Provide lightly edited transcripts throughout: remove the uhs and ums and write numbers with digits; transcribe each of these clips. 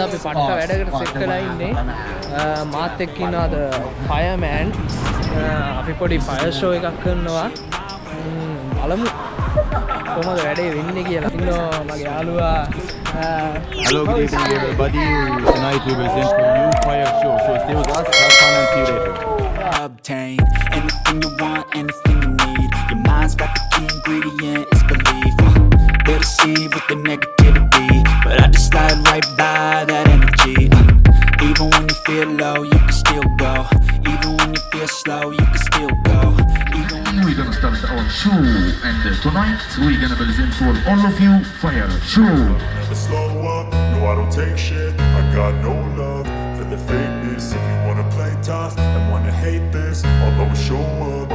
අපි පට්ට වැඩකට සෙට් වෙලා ඉන්නේ. මාත් එක්ක ඉන්නවාද ෆයර්මෑන්. අපි පොඩි ෆයර් ෂෝ එකක් කරනවා. බලමු කොහොමද වැඩේ වෙන්නේ කියලා. ඉන්නවා මගේ යාළුවා. Hello, good evening everybody. Tonight we will send for you FireShow. So stay with us, have fun and see you later. Obtain anything you want, anything you need. Your mind's got the key ingredient, it's belief. They'll deceive with the negativity, but I just slide right by that energy. Even when you feel low, you can still go. Even when you feel slow, you can still go. We're gonna start our show, and tonight we're gonna present for all of you FireShow. Never slow up, no I don't take shit. I got no love for the fakeness. If you wanna play tough and wanna hate this, I'll always show up.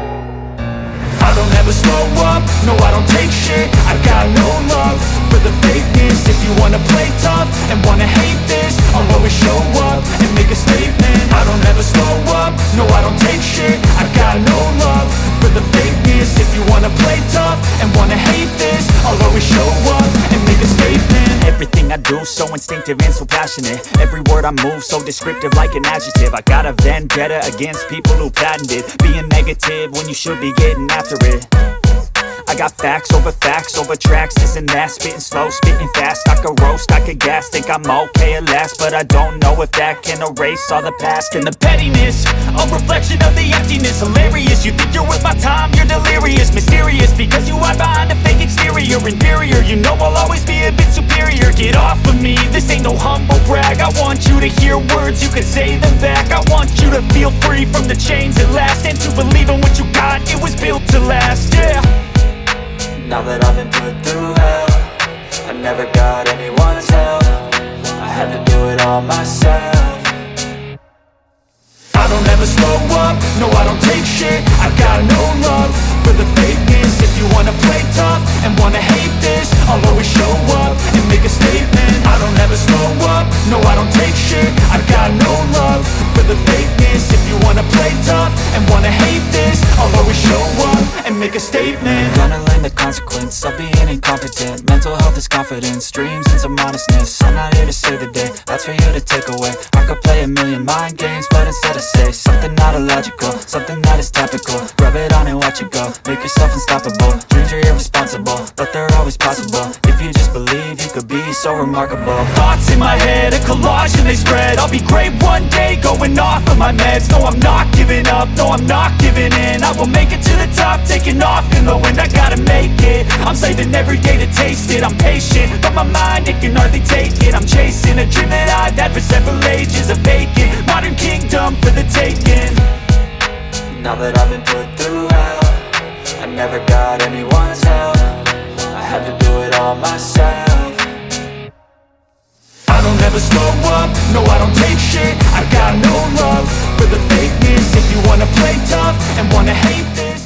I don't ever slow up, no I don't take shit. I got no love for the fakeness. If you wanna play tough and wanna hate this, I'll always show up and make a statement. I don't ever slow up, no I don't take shit. I got no love for the fakeness. If you wanna play tough and wanna hate this, I'll always show up and make a statement. Everything I do so instinctive and so passionate. Every word I move so descriptive like an adjective. I got a vendetta against people who patented being negative when you should be getting after it. I got facts over tracks, this and that. Spitting slow, spitting fast. I could roast, I could gas. Think I'm okay at last, but I don't know if that can erase all the past. And the pettiness, a reflection of the emptiness. Hilarious, you think you're worth my time, you're delirious. Mysterious, because you hide behind a fake exterior. Inferior, you know I'll always be a bit superior. Get off of me, this ain't no humble brag. I want you to hear words, you can say them back. I want you to feel free from the chains at last, and to believe in what you got, it was built to last, yeah. Now that I've been put through hell, I never got anyone's help. I had to do it all myself. I don't ever slow up, no I don't take shit. I got no love for the fakeness. If you wanna play tough and wanna hate this, I'll always show up and make a statement. I don't ever slow up, no I don't take shit. I got no love for the fakeness. If you wanna play tough and wanna hate this, I'll always show up and make a statement. Gonna learn the consequence of being incompetent. Mental health is confidence, dreams and some honestness. I'm not here to save the day, that's for you to take away. I could play a million mind games, but instead I say something not illogical, something that is topical. Rub it on and watch it go, make yourself unstoppable. Dreams are irresponsible, but they're always possible. If you just believe, you could be so remarkable. Thoughts in my head, a collage and they spread. I'll be great one day, going off of my meds. No, I'm not giving up, no, I'm not giving in. I will make it to the top, taking off in the wind. I gotta make it, I'm saving every day to taste it. I'm patient, but my mind, it can hardly take it. I'm chasing a dream that I've had for several ages. A vacant, modern kingdom for the taking. Now that I've been put through hell, I never got anyone's help. I had to do it all myself. I don't ever slow up, no I don't take shit. I got no love for the fakeness. If you wanna play tough and wanna hate this,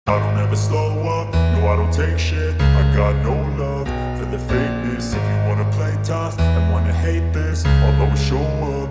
I don't ever slow up, no I don't take shit. I got no love for the fakeness. If you wanna play tough and wanna hate this, I'll always show up.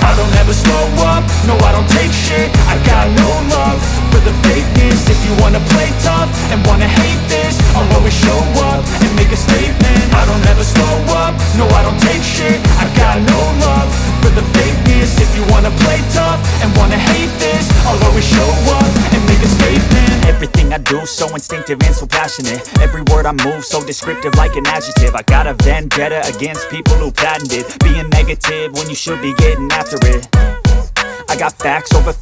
I don't ever slow up, no I don't take shit. I got no love for the fakeness. If you wanna play tough and wanna hate this, I'll always show up and make a statement. I don't ever slow up, no I don't take shit. I got no love for the fakeness. If you wanna play tough and wanna hate this, I'll always show up and make a statement. Everything I do so instinctive and so passionate. Every word I move so descriptive like an adjective. I got a vendetta against people who patented being negative when you should be getting after it. I got facts over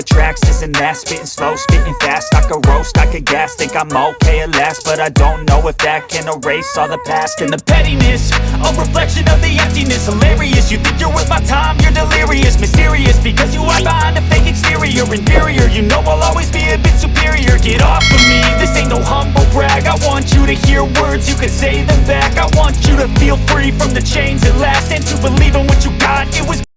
tracks, this and that. Spitting slow, spitting fast. I could roast, I could gas. Think I'm okay at last, but I don't know if that can erase all the past. And the pettiness, a reflection of the emptiness. Hilarious, you think you're worth my time, you're delirious. Mysterious, because you are behind a fake exterior. Inferior, you know I'll always be a bit superior. Get off of me, this ain't no humble brag. I want you to hear words, you can say them back. I want you to feel free from the chains at last, and to believe in what you got. It was